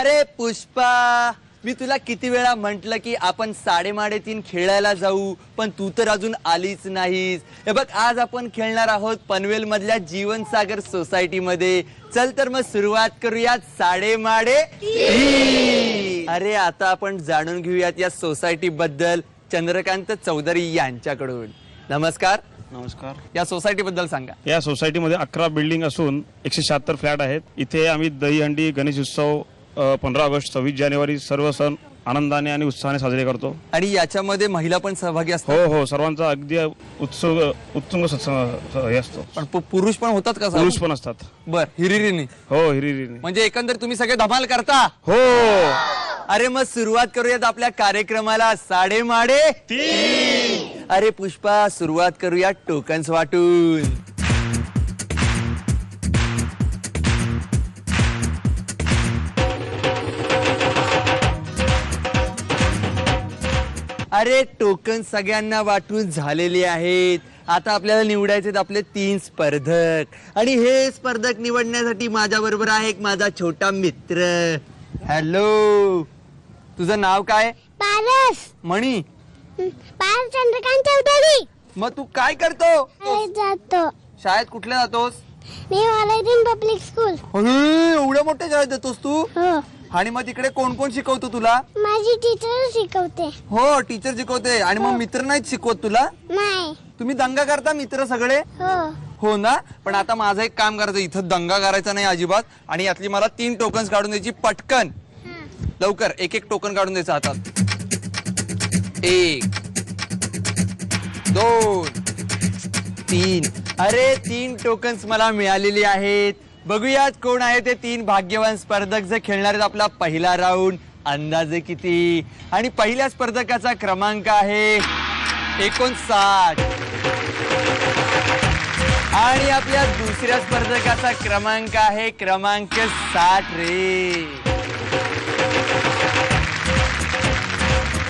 अरे पुष्पा, मी तुला किती वेळा म्हंटल की आपण साडेमाडेतीन खेळायला जाऊ, पण तू तर अजून आलीच नाहीस। हे बघ, आज आपण खेळणार आहोत पनवेल मधल्या जीवनसागर सोसायटी मध्ये। चल तर मग सुरुवात करूयात साडेमाडे। अरे आता आपण जाणून घेऊयात या सोसायटी बद्दल चंद्रकांत चौधरी यांच्याकडून। नमस्कार। नमस्कार। या सोसायटी बद्दल सांगा। या सोसायटी मध्ये 11 बिल्डिंग असून 176 फ्लॅट आहेत। इथे आम्ही दहीहंडी, गणेश उत्सव, 15 ऑगस्ट, 26 जानेवारी सर्व सण आनंदाने आणि उत्साहाने साजरे करतो। आणि याच्यामध्ये महिला पण सहभागी असतात? हो हो, सर्वांचा अगदी उत्तुंग हे असतो। पण पुरुष पण होतात का? पुरुष पण असतात। बर, हिरिरीने? हो, हिरिरीने। म्हणजे एकंदर तुम्ही सगळे धमाल करता? हो। अरे मग सुरुवात करूयात आपल्या कार्यक्रमाला। साडेमाडे तीन। अरे पुष्पा, सुरुवात करूया टोकन्स वाटून। अरे टोकन सगळ्यांना वाटून झालेले आहेत। आता आपल्याला निवडायचे आपले 3 स्पर्धक, आणि हे स्पर्धक निवडण्यासाठी माझ्या बरोबर आहे एक माझा छोटा मित्र। हॅलो, तुझं नाव काय? पारस। मणी? पारस चंद्रकांत चौधरी। मग तू काय करतो? जातो। शाळेत कुठल्या जातोस? मी वालायदीन पब्लिक स्कूल। एवढ्या मोठ्या शाळेत जातोस तू? हो। आणि मग तिकडे कोण कोण शिकवतो तुला? माझी टीचर शिकवते। हो, टीचर शिकवते। आणि मग मित्र नाहीत शिकवत तुला? नाही। तुम्ही दंगा करता मित्र सगळे? हो। हो ना। पण आता माझं एक काम करायचं, इथं दंगा करायचा नाही अजिबात। आणि यातली मला 3 टोकन्स काढून द्यायची पटकन। लवकर एक एक टोकन काढून द्यायचं हातात। 1 2 3। अरे 3 टोकन्स मला मिळालेली आहेत। बघूयात कोण आहे ते 3 भाग्यवान स्पर्धक जे खेळणार आहेत आपला पहिला राऊंड। अंदाजे किती? आणि पहिल्या स्पर्धकाचा क्रमांक आहे 59। आणि आपल्या दुसऱ्या स्पर्धकाचा क्रमांक आहे क्रमांक 60 रे।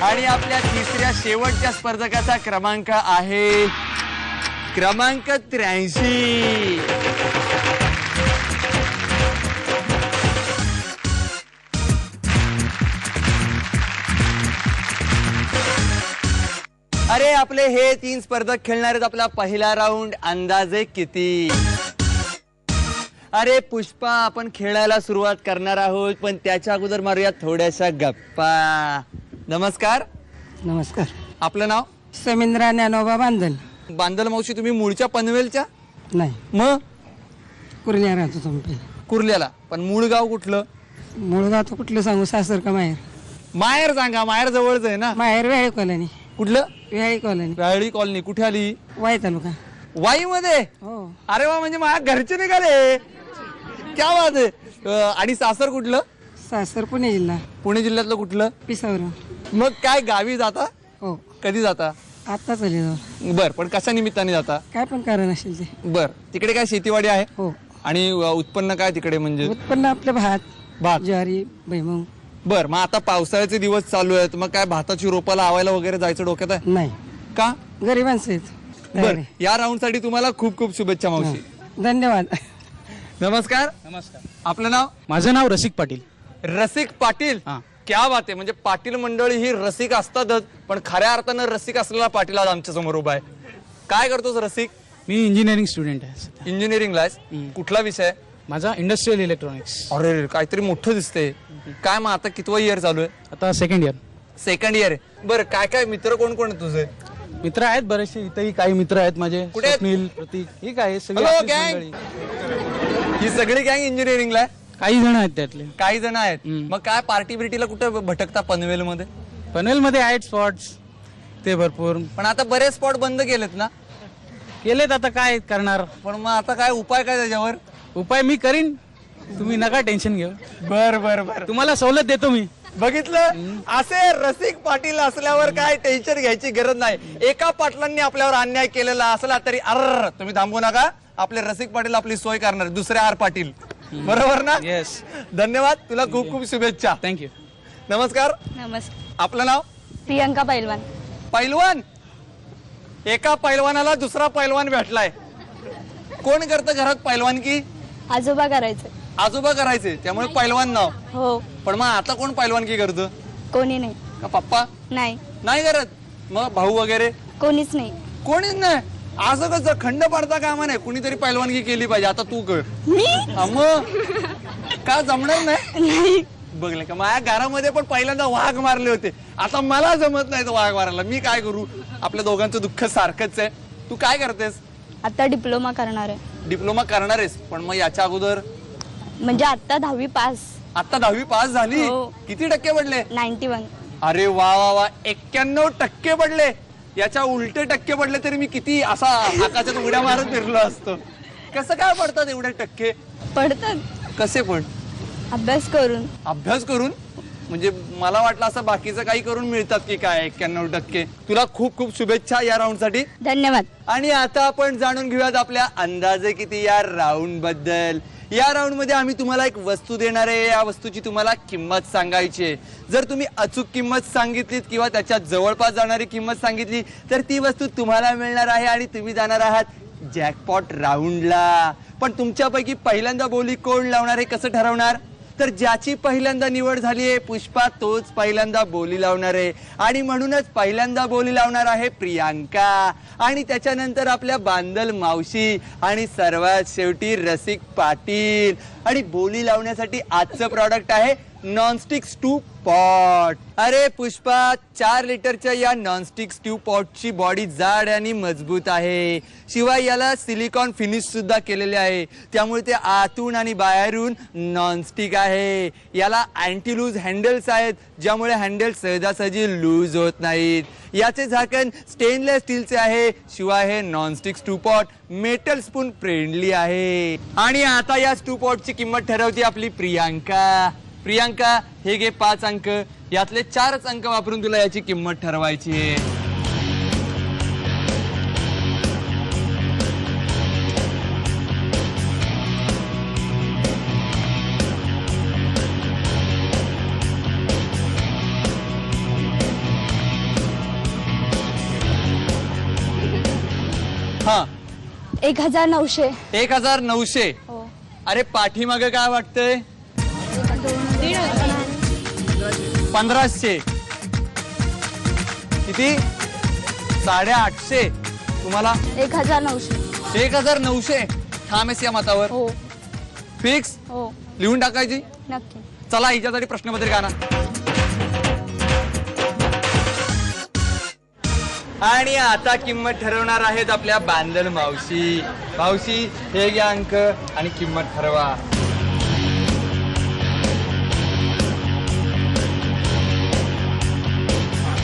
आणि आपल्या तिसऱ्या शेवटच्या स्पर्धकाचा क्रमांक आहे क्रमांक 83। अरे आपले हे 3 स्पर्धक खेळणार आहेत आपला पहिला राऊंड। अंदाजे किती? अरे पुष्पा, आपण खेळायला सुरुवात करणार आहोत, पण त्याच्या अगोदर मारूया थोड्याशा गप्पा। नमस्कार। नमस्कार। आपलं नाव? समिंद्रा ज्ञानोबा बांधल। बांदल मावशी, तुम्ही मूळच्या पनवेलच्या? नाही, मग कुर्ल्या राहतो तुम्ही? कुर्ल्याला। पण मूळ गाव कुठलं? मुळगाव तर कुठलं सांगू, सासर का माहेर? माहेर सांगा, माहेर जवळच आहे ना। माहेर वेळी कॉलनी। कुठलं? वेळी कॉलनी, व्याळी कॉलनी। कुठे आली? वाई तालुका। वाई मध्ये? हो। अरे वा, म्हणजे माझ्या घरचे निघाले, क्या बात आहे। आणि सासर कुठलं? सासर पुणे जिल्हा। पुणे जिल्ह्यातलं कुठलं? पिसावर। मग काय गावी जाता? हो। कधी जाता? आता चालले जाऊ। बर, पण कशा निमित्ताने जाता? काय पण कारण असेल ते। बर, तिकडे काय शेतीवाडी आहे? हो। आणि उत्पन्न काय तिकडे? म्हणजे उत्पन्न आपलं भात, ज्वारी, भुईमूग। बर, मग आता पावसाळ्याचे दिवस चालू आहेत, मग काय भाताची रोपा लावायला वगैरे जायचं डोक्यात आहे? नाही, का? गरिबांचं आहेत। बर, या राऊंड साठी तुम्हाला खूप खूप शुभेच्छा मावशी। धन्यवाद। नमस्कार। नमस्कार। आपलं नाव? माझं नाव रसिक पाटील। रसिक पाटील? हा। क्या बात आहे। म्हणजे पाटील मंडळी ही रसिक असतातच, पण खऱ्या अर्थानं रसिक असलेला पाटील आज आमच्या समोर उभा आहे। काय करतोस रसिक? मी इंजिनिअरिंग स्टुडंट आहे। इंजिनिअरिंगला आहेस? कुठला विषय? माझा इंडस्ट्रियल इलेक्ट्रॉनिक्स। अरे, काहीतरी मोठं दिसतंय। काय मग आता कितवं इयर चालू आहे? आता सेकंड इयर। सेकंड इयर आहे। बरं, काय काय मित्र कोण कोण आहेत तुझे? मित्र आहेत बरेचसे, इथेही काही मित्र आहेत माझे। कुठे आहेत? स्वप्नील, प्रतीक, ही काय सगळी हॅलो, आपलीच गँग. मंडळी. ही सगळी गँग इंजिनिअरिंगला आहे? काही जण आहेत त्यातले। काही जण आहेत। मग काय पार्टी बिर्टीला कुठे भटकता पनवेल मध्ये? पनवेल मध्ये आहेत स्पॉट्स ते भरपूर, पण आता बरेच स्पॉट बंद केलेत ना? केलेत, आता काय करणार? पण मग आता काय उपाय काय त्याच्यावर? उपाय मी करीन, तुम्ही नका टेन्शन घेऊ। बर बर बर, तुम्हाला सवलत देतो मी। बघितलं, असे रसिक पाटील असल्यावर काय टेन्शन घ्यायची गरज नाही। एका पाटलांनी आपल्यावर अन्याय केलेला असला तरी अर तुम्ही थांबू नका, आपले रसिक पाटील आपली सोय करणार, दुसरे आर पाटील। बरोबर ना? येस। धन्यवाद, तुला खूप खूप शुभेच्छा। थँक्यू। नमस्कार। नमस्कार। आपलं नाव? प्रियंका पैलवान। पैलवान? एका पैलवानाला दुसरा पैलवान भेटलाय। कोण करतं घरात पैलवान की? आजोबा करायचे। आजोबा करायचे, त्यामुळे पैलवान नाव। हो। पण मग आता कोण पैलवानगी करतं? कोणी नाही. का पप्पा नाही, नाही करत? मग भाऊ वगैरे कोणीच नाही. कोणीच नाही? असं कसं? खंड पडता कामा नाही, कुणीतरी पैलवानगी केली पाहिजे. आता तू कर. मग का जमणार नाही? बघलं का, माझ्या घरामध्ये पण पहिल्यांदा वाघ मारले होते. आता मला जमत नाही तो वाघ मारायला. मी काय करू? आपल्या दोघांचं दुःख सारखंच आहे. तू काय करतेस? आता डिप्लोमा करणार आहे. डिप्लोमा करणार आहेस, पण मग याच्या अगोदर म्हणजे आता 10वी पास. आता 10वी पास झाली. हो. किती टक्के पडले? 91. अरे वा वा वा, 91% पडले. याच्या उलटे टक्के पडले तरी मी किती असा आकाशात उड्या मारत फिरलो असतो. कसं काय पडतात एवढे टक्के? पडतात कसे पण? अभ्यास करून. अभ्यास करून? म्हणजे मला वाटलं असं बाकीचं काही करून मिळतात की काय 91%. तुला खूप खूप शुभेच्छा या राऊंड साठी. धन्यवाद. आणि आता आपण जाणून घेऊयात आपल्या अंदाजे किती या राऊंड बद्दल. या राऊंड मध्ये आम्ही तुम्हाला एक वस्तू देणार आहे. या वस्तूची तुम्हाला किंमत सांगायची आहे. जर तुम्ही अचूक किंमत सांगितलीत किंवा त्याच्या जवळपास जाणारी किंमत सांगितली तर ती वस्तू तुम्हाला मिळणार आहे आणि तुम्ही जाणार आहात जॅकपॉट राऊंडला. पण तुमच्यापैकी पहिल्यांदा बोली कोण लावणार हे कसं ठरवणार? तर ज्याची पहिल्यांदा निवड झाली आहे पुष्पा, तोच पहिल्यांदा बोली लावणार आहे. आणि म्हणूनच पहिल्यांदा बोली लावणार आहे प्रियांका, आणि त्याच्यानंतर आपल्या बांदल मावशी, आणि सर्वात शेवटी रसिक पाटील. आणि बोली लावण्यासाठी आजचं प्रॉडक्ट आहे नॉनस्टिक स्टू पॉट. अरे पुष्पा, 4 लिटरच्या या नॉनस्टिक स्टू पॉटची बॉडी जाड आणि मजबूत आहे. शिवाय याला सिलिकॉन फिनिश सुद्धा केलेले आहे, त्यामुळे ते आतून आणि बाहेरून नॉनस्टिक आहे. याला अँटी लूज हँडल्स आहेत, ज्यामुळे हँडल सहजासहजी लूज होत नाहीत. याचे झाकण स्टेनलेस स्टीलचे आहे. शिवाय हे नॉनस्टिक स्टू पॉट मेटल स्पून फ्रेंडली आहे. आणि आता या स्टू पॉटची किंमत ठरवते आपली प्रियांका. प्रियांका, हे घे 5 अंक. यातले 4च अंक वापरून तुला याची किंमत ठरवायची आहे. हा, 1900. 1900. हो. अरे पाठीमागे काय वाटतंय? 1500. किती? 850. तुम्हाला? 1900. 1900. ठामेस या मतावर? हो. फिक्स? हो, लिहून टाकायची? नक्की. चला हिच्यासाठी प्रश्नपत्रिका आणा. आणि आता किंमत ठरवणार आहेत आपल्या बांदल मावशी. मावशी, हे घ्या अंक आणि किंमत ठरवा.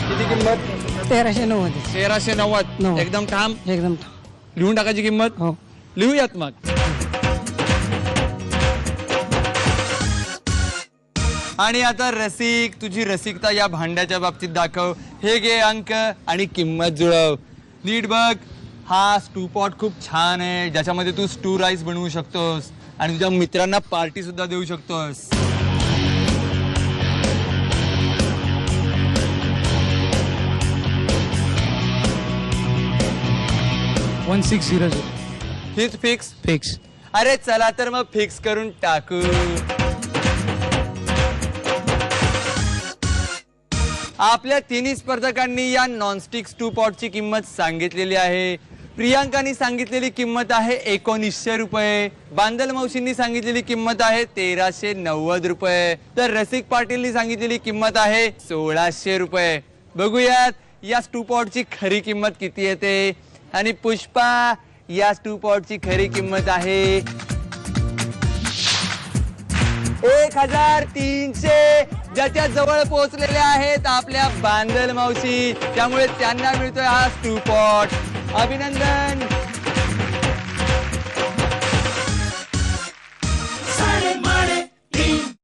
किती किंमत? 1390. 1390. एकदम ठाम? एकदम. लिहून टाकायची किंमत? हो. लिहूयात मग. आणि आता रसिक, तुझी रसिकता या भांड्याच्या बाबतीत दाखव. हे घे अंक आणि किंमत जुळव. नीट बघ. हा स्टू पॉट खूप छान आहे, ज्याच्यामध्ये तू स्टू राईस बनवू शकतोस आणि तुझ्या मित्रांना पार्टी सुद्धा देऊ शकतोस. हीच फिक्स? फिक्स. अरे चला तर मग फिक्स करून टाकू. आपल्या तिन्ही स्पर्धकांनी या नॉनस्टिक स्टू पॉटची किंमत सांगितलेली आहे. प्रियांकानी सांगितलेली किंमत आहे 1900 रुपये. बांदल मावशींनी सांगितलेली किंमत आहे 1390 रुपये. तर रसिक पाटीलनी सांगितलेली किंमत आहे 1600 रुपये. बघूयात या स्टू पॉटची खरी किंमत किती येते. आणि पुष्पा, या स्टू पॉटची खरी किंमत आहे 1300. ज्याच्या जवळ पोहोचलेले आहेत आपल्या बांदल मावशी, त्यामुळे त्यांना मिळतोय हा स्टू पॉट. अभिनंदन.